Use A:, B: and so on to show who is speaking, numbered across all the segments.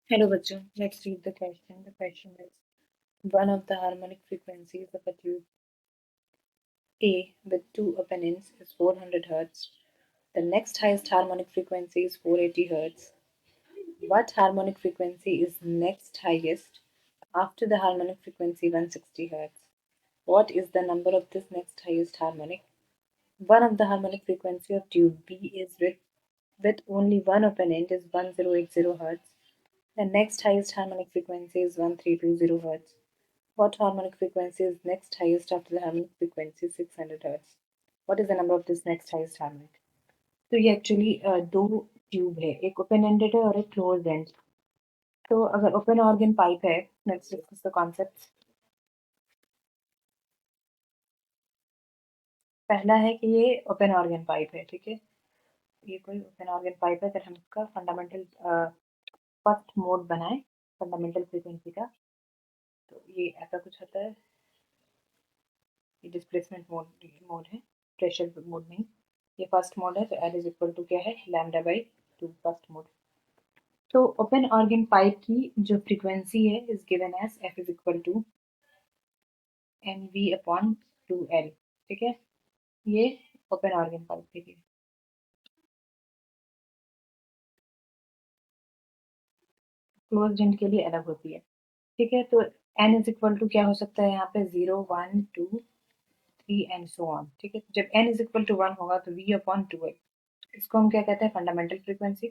A: Hello bachcho, let's read the question. The question is one of the harmonic frequencies of a tube A with two open ends is 400 Hz. The next highest harmonic frequency is 480 Hz. What harmonic frequency is next highest after the harmonic frequency 160 Hz? What is the number of this next highest harmonic? One of the harmonic frequency of tube B is with only one open end is 1080 Hz. The next highest harmonic frequency is 1320 Hz. What harmonic frequency is next highest after the harmonic frequency 600 Hz? What is the number of this next highest harmonic? तो ये actually दो tube है, एक open ended है और एक close and. तो अगर ओपन ऑर्गन पाइप है, लेट्स डिस्कस द कॉन्सेप्ट. पहला है कि ये ओपन ऑर्गन पाइप है, ठीक है. ये कोई ओपन ऑर्गन पाइप है. अगर हम इसका फंडामेंटल फर्स्ट मोड बनाए फंडामेंटल फ्रीक्वेंसी का, तो ये ऐसा कुछ होता है. ये डिस्प्लेसमेंट मोड है, प्रेशर मोड नहीं. ये फर्स्ट मोड है, तो एल इज इक्वल टू क्या है, लैम्डा बाई 2 फर्स्ट मोड. तो ओपन ऑर्गन पाइप की जो फ्रीक्वेंसी है is given as F is equal to N V upon 2L. ठीक है, ये ओपन ऑर्गन पाइप के लिए. क्लोज एंड के लिए अलग होती है. ठीक है, तो एन इज इक्वल टू क्या हो सकता है यहाँ पे, 0 1 2 3 एंड सो ऑन. ठीक है, जब एन इज इक्वल टू 1 होगा तो वी अपॉन 2L. इसको हम क्या कहते हैं, फंडामेंटल फ्रीक्वेंसी.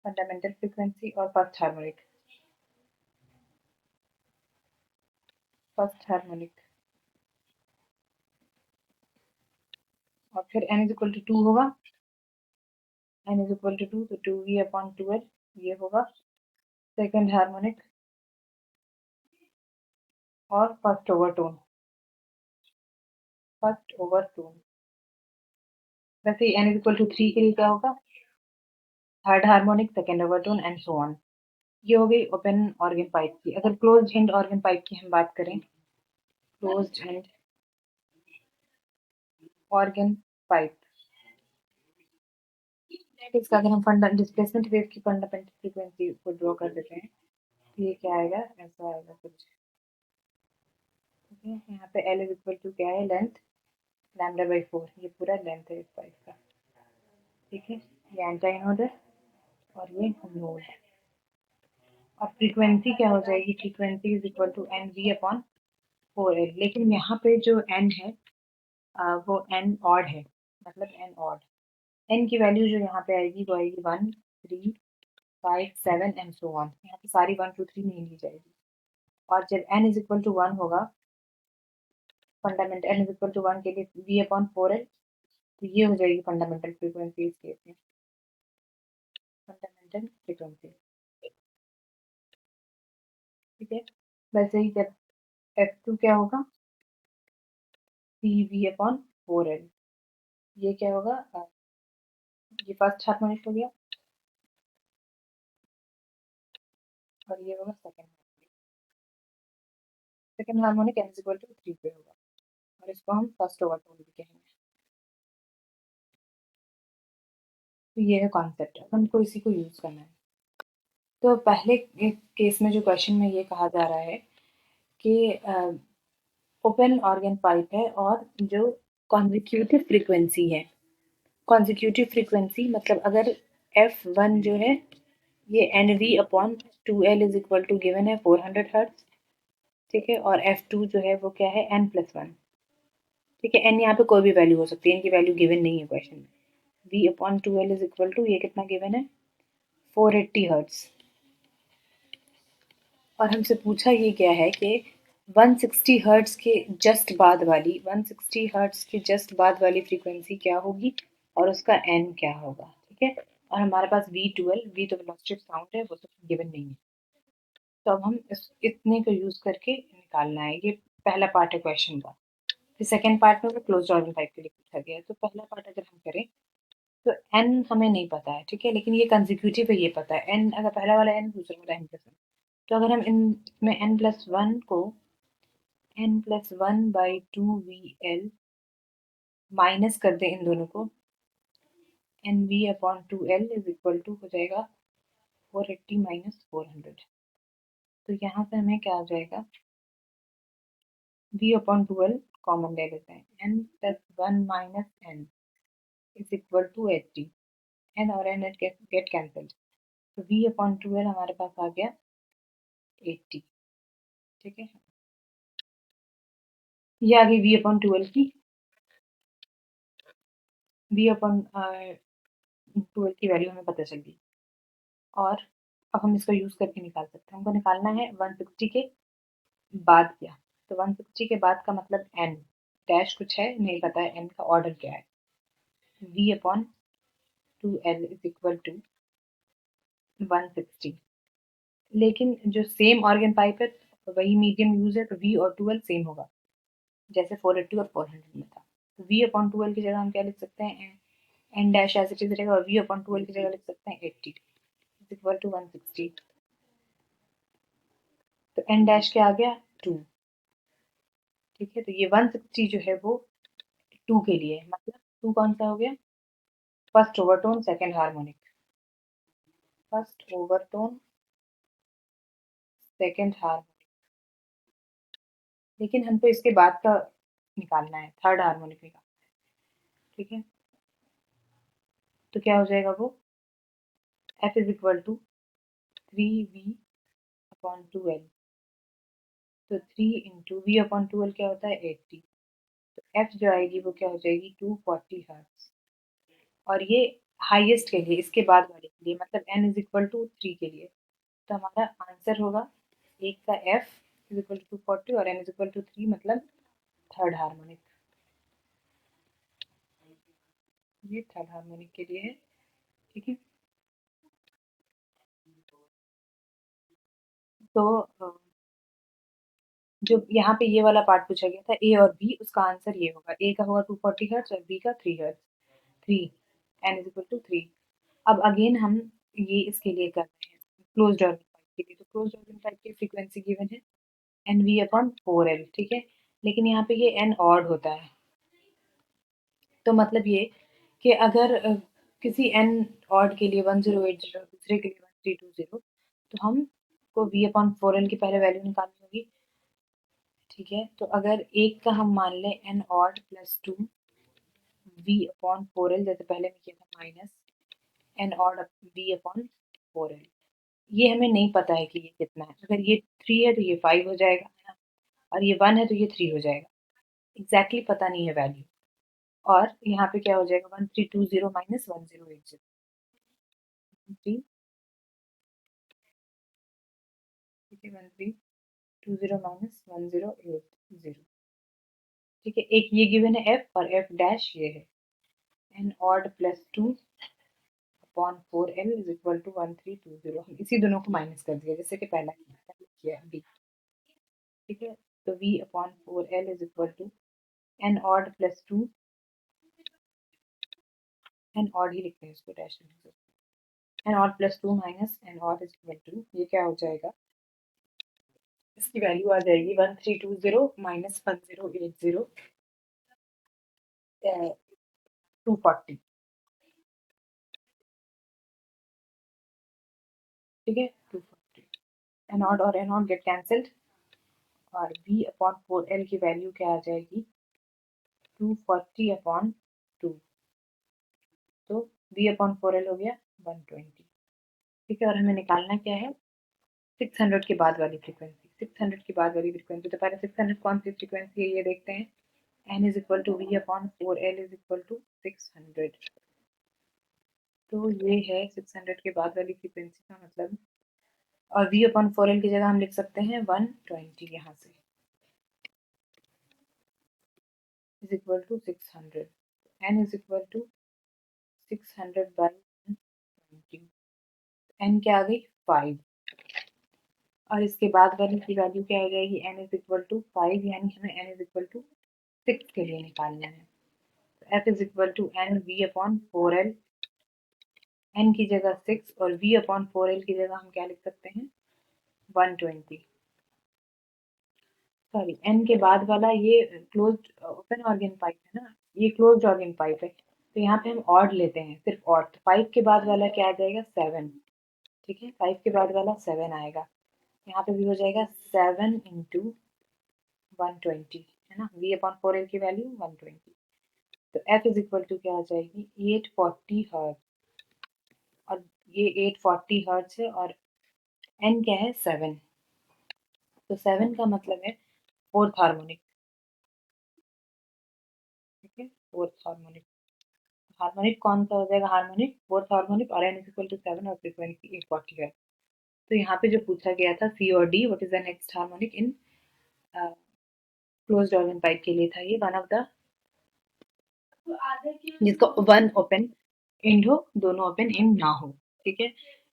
A: फंडामेंटल फ्रीक्वेंसी और फर्स्ट हार्मोनिक. और फिर n इज इक्वल टू 2 होगा. n इज इक्वल टू 2, तो 2v अपॉन 2L ये होगा सेकंड हार्मोनिक और फर्स्ट ओवरटोन. First overtone. वैसे ही n इज इक्वल टू 3 के लिए क्या होगा, third harmonic, second overtone and so on. ये हो गई ओपन ऑर्गन पाइप की. अगर क्लोज एंड ऑर्गन पाइप की हम बात करें, क्लोज एंड ऑर्गन पाइप, इसका अगर हम डिस्प्लेसमेंट वेव की फंडामेंटल फ्रीक्वेंसी को ड्रॉ कर देते हैं, तो ये क्या आएगा, ऐसा आएगा कुछ. ठीक है, यहाँ पे L इज इक्वल टू क्या है, लेंथ लैम्डा बाई 4. ये पूरा लेंथ है इस पाइप का. ठीक है, ये एंटी नोड है और ये नोड. और फ्रीक्वेंसी क्या हो जाएगी, frequency is equal to N V upon 4L. लेकिन यहाँ पे जो एन है वो एन ऑड है, मतलब एन ऑड. एन की वैल्यू जो यहाँ पे आएगी वो आएगी 1 3 5 7 एंड सो ऑन. यहाँ पे सारी 1 2 3 नहीं ली जाएगी. और जब एन इज इक्वल टू 1 होगा, fundamental N is equal to 1 के लिए वी अपॉन 4L, तो ये हो जाएगी फंडामेंटल फ्रीक्वेंसी इस केस में. Fundamental frequency. ठीक है, वैसे ही जब F2 क्या होगा, सी वी अपॉन 4L. ये क्या होगा, ये फर्स्ट हार्मोनिक हो गया और ये होगा second harmonic. Second harmonic n is equal to 3 पे होगा और इसको हम फर्स्ट ओवरटोन भी कहेंगे. तो ये है कॉन्सेप्ट. अब हमको इसी को यूज करना है. तो पहले केस में जो क्वेश्चन में ये कहा जा रहा है कि ओपन ऑर्गन पाइप है और जो कॉन्जिक्यूटिव फ्रीक्वेंसी है, कॉन्जिक्यूटिव फ्रीक्वेंसी मतलब अगर F1 जो है ये N V upon 2L is equal to given है 400 हर्ट्ज. ठीक है, और F2 जो है वो क्या है, n+1. ठीक है, n यहाँ पे कोई भी वैल्यू हो सकती है, इनकी वैल्यू गिवन नहीं है क्वेश्चन में. v upon 2L is equal to ये कितना गिवन है, 480 हर्ट्ज. और हमसे पूछा ये क्या है कि 160 हर्ट्ज के जस्ट बाद वाली 160 हर्ट्ज के जस्ट बाद वाली फ्रीक्वेंसी क्या होगी और उसका n क्या होगा. ठीक है, और हमारे पास v2L, v तो वेलोसिटी ऑफ साउंड है, वो तो गिवन नहीं है. तो अब हम इतने को यूज करके निकालना है. ये पहला पार्ट है क्वेश्चन का. फिर सेकेंड पार्ट में वो क्लोज ऑर्गन टाइप के लिए पूछा गया है. तो पहला पार्ट अगर हम करें तो n हमें नहीं पता है. ठीक है, लेकिन ये कंजिक्यूटिव है, ये पता है. n अगर पहला वाला n, दूसरा वाला n+1, तो अगर हम इनमें n+1 को n+1/2VL माइनस कर दें इन दोनों को, NV upon 2L is equal to हो जाएगा 480 माइनस 400, तो यहाँ पे हमें क्या आ जाएगा, v/12 कॉमन ले लेते हैं, n plus 1 minus n is equal to 80, n और n गेट कैंसिल, तो v/12 हमारे पास आ गया 80। ठीक है, ये आ गई v/12 की, v/12 की वैल्यू हमें पता चल गई। और अब हम इसको यूज करके निकाल सकते हैं, हमको निकालना है 160 के बाद क्या, तो 160 के बाद का मतलब n डैश कुछ है नहीं पता है, n का ऑर्डर क्या है, v/2l इज इक्वल टू 160, लेकिन जो सेम ऑर्गन पाइप है वही मीडियम यूज है, तो v और 2l सेम होगा जैसे 480 और 400 में था, तो v/2l की जगह हम क्या लिख सकते हैं, n dash as it is रहेगा, और v/2l की जगह लिख सकते हैं 80 इज इक्वल टू 160, तो n डैश क्या आ गया 2। ठीक है, तो ये 160 जो है वो 2 के लिए है, मतलब 2 कौन सा हो गया, first overtone second harmonic, first overtone second harmonic, लेकिन हमको इसके बाद का निकालना है, थर्ड हार्मोनिक निकालना है। ठीक है, तो क्या हो जाएगा वो, f is equal to 3v/2l, तो 3 इंटू v/2l क्या होता है 80, तो f जो आएगी वो क्या हो जाएगी 240 हर्ट्ज, और ये हाईएस्ट के लिए, इसके बाद वाले के लिए, मतलब n इज इक्वल टू 3 के लिए, तो हमारा आंसर होगा एक का f इज इक्वल टू 240 और n इज इक्वल टू 3, मतलब थर्ड हार्मोनिक, ये थर्ड हार्मोनिक के लिए है। ठीक है, तो जो यहाँ पे ये वाला पार्ट पूछा गया था ए और बी, उसका आंसर ये होगा, ए का होगा 240 हर्ट्ज और बी का 3 hertz, 3 n is equal to 3। अब अगेन हम ये इसके लिए कर रहे हैं क्लोज्ड ऑर्गन पाइप के लिए, तो क्लोज्ड ऑर्गन पाइप की फ्रीक्वेंसी गिवन है NV/4L। ठीक है, लेकिन यहाँ पे ये n ऑड होता है, तो मतलब ये कि अगर किसी n ऑड के लिए 1080, दूसरे के लिए 1320, तो हमको v/4L की पहले वैल्यू निकालनी होगी। ठीक है, तो अगर एक का हम मान लें n ऑड प्लस 2 v/4L, जैसे पहले में किया था, माइनस n ऑड v/4L, ये हमें नहीं पता है कि ये कितना है, अगर ये 3 है तो ये 5 हो जाएगा, है ना, और ये 1 है तो ये 3 हो जाएगा, एग्जैक्टली पता नहीं है वैल्यू। और यहाँ पे क्या हो जाएगा 1320 माइनस 1080, 13, ठीक है, 1320 माइनस 1080। ठीक है, एक ये गिवन है f और f डैश ये है, n odd plus 2 upon 4l is equal to 1320, हम इसी दोनों को माइनस कर दिया जैसे कि पहला किया है b। ठीक है, तो v/4l is equal to n odd plus 2, n odd ही लिखते हैं इसको, dash n odd plus 2 minus n odd is equal to, ये क्या हो जाएगा, इसकी वैल्यू आ जाएगी 1320 माइनस 1080, 240। ठीक है, 240, एन ऑड और एन ऑड गेट कैंसल्ड, और v/4l की वैल्यू क्या आ जाएगी 240/2, तो v/4l हो गया 120। ठीक है, और हमें निकालना क्या है 600 के बाद वाली फ्रीक्वेंसी, 600 के बाद वाली फ्रीक्वेंसी, तो पहले 600 कौन सी फ्रीक्वेंसी है ये देखते हैं, n is equal to v/4l is equal to 600, तो ये है 600 के बाद वाली फ्रीक्वेंसी का मतलब, और v/4l की जगह हम लिख सकते हैं 120 यहाँ से, is equal to 600, n is equal to 600 by 120, n क्या आ गई 5, और इसके बाद वाली की वैल्यू क्या हो जाएगी n इज इक्वल टू 5, यानी हमें n इज इक्वल टू 6 के लिए निकालना है, तो f is equal to n v/4l, n की जगह 6 और v/4l की जगह हम क्या लिख सकते हैं 120, सॉरी n के बाद वाला ये क्लोज्ड ओपन ऑर्गन पाइप है ना, ये क्लोज्ड ऑर्गन पाइप है, तो यहाँ पे हम ऑड लेते हैं, सिर्फ ऑड, तो 5 के बाद वाला क्या आ जाएगा 7, ठीक है, 5 के बाद वाला 7 आएगा, यहाँ पे भी हो जाएगा 7 इंटू 120, है ना, V/4L की वैल्यू 120। तो F इज इक्वल टू क्या आ जाएगी, 840 हर्ट्ज, और ये 840 हर्ट्ज है और N क्या है 7, तो 7 का मतलब है फोर्थ हार्मोनिक। ठीक है, फोर्थ हार्मोनिक, हार्मोनिक कौन सा हो जाएगा, हार्मोनिक फोर्थ हार्मोनिक, और N इज इक्वल टू 7 और फ्रीक्वेंसी 840 है। तो यहाँ पे जो पूछा गया था C और D, what is the next harmonic in closed organ pipe के लिए था ये वन ऑफ द, जिसको वन ओपन एंड हो, दोनों ओपन एंड ना हो। ठीक है,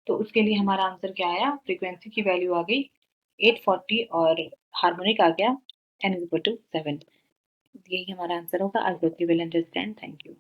A: तो उसके लिए हमारा आंसर क्या आया, फ्रीक्वेंसी की वैल्यू आ गई 840 और हार्मोनिक आ गया N इज इक्वल टू 7। यही हमारा आंसर होगा। I hope you will understand. Thank you.